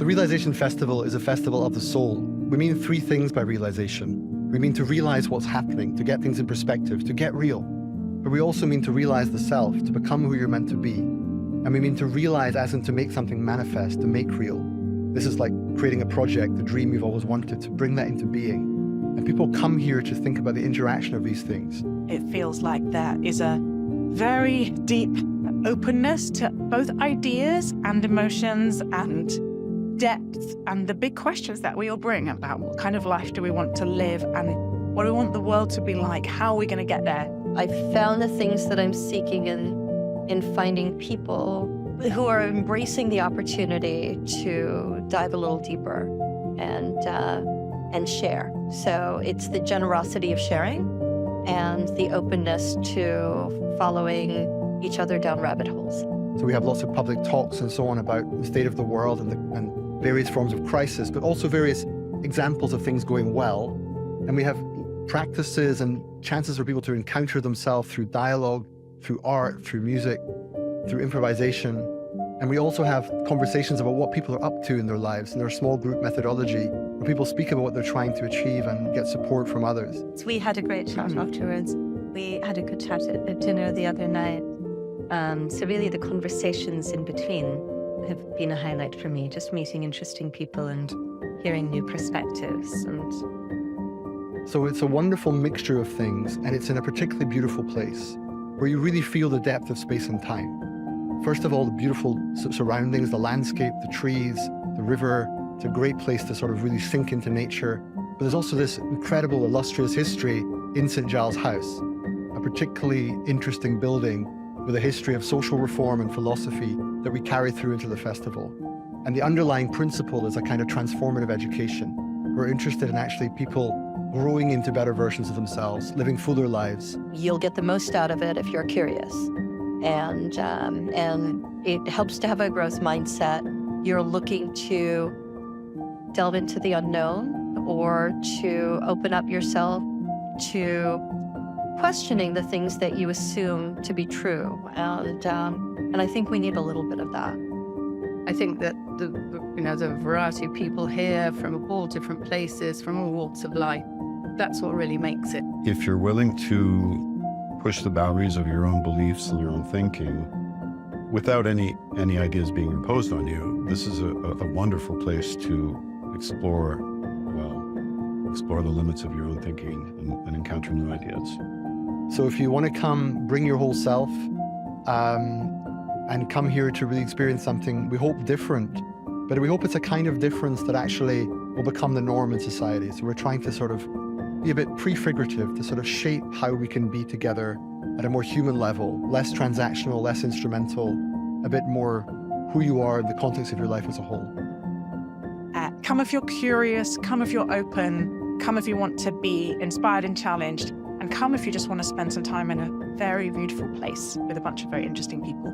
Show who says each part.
Speaker 1: The Realisation Festival is a festival of the soul. We mean three things by realization. We mean to realize what's happening, to get things in perspective, to get real. But we also mean to realize the self, to become who you're meant to be. And we mean to realize as in to make something manifest, to make real. This is like creating a project, the dream you've always wanted, to bring that into being. And people come here to think about the interaction of these things.
Speaker 2: It feels like there is a very deep openness to both ideas and emotions and depth and the big questions that we all bring about what kind of life do we want to live and what do we want the world to be like, how are we going to get there?
Speaker 3: I found the things that I'm seeking in finding people who are embracing the opportunity to dive a little deeper and share. So it's the generosity of sharing and the openness to following each other down rabbit holes.
Speaker 1: So we have lots of public talks and so on about the state of the world and various forms of crisis, but also various examples of things going well. And we have practices and chances for people to encounter themselves through dialogue, through art, through music, through improvisation. And we also have conversations about what people are up to in their lives and their small group methodology, where people speak about what they're trying to achieve and get support from others.
Speaker 4: We had a great chat afterwards. We had a good chat at dinner the other night. So really the conversations in between have been a highlight for me, just meeting interesting people and hearing new perspectives. And
Speaker 1: so it's a wonderful mixture of things, and it's in a particularly beautiful place where you really feel the depth of space and time. First of all, the beautiful surroundings, the landscape, the trees, the river. It's a great place to sort of really sink into nature. But there's also this incredible, illustrious history in St Giles House, a particularly interesting building with a history of social reform and philosophy that we carry through into the festival. And the underlying principle is a kind of transformative education. We're interested in actually people growing into better versions of themselves, living fuller lives.
Speaker 3: You'll get the most out of it if you're curious. And it helps to have a growth mindset. You're looking to delve into the unknown or to open up yourself to questioning the things that you assume to be true. And I think we need a little bit of that.
Speaker 5: I think that the variety of people here from all different places, from all walks of life, that's what really makes it.
Speaker 6: If you're willing to push the boundaries of your own beliefs and your own thinking without any ideas being imposed on you, this is a wonderful place to explore the limits of your own thinking and encounter new ideas.
Speaker 1: So if you want to come, bring your whole self, and come here to really experience something, we hope different, but we hope it's a kind of difference that actually will become the norm in society. So we're trying to sort of be a bit prefigurative, to sort of shape how we can be together at a more human level, less transactional, less instrumental, a bit more who you are in the context of your life as a whole.
Speaker 2: Come if you're curious, come if you're open, come if you want to be inspired and challenged, and come if you just want to spend some time in a very beautiful place with a bunch of very interesting people.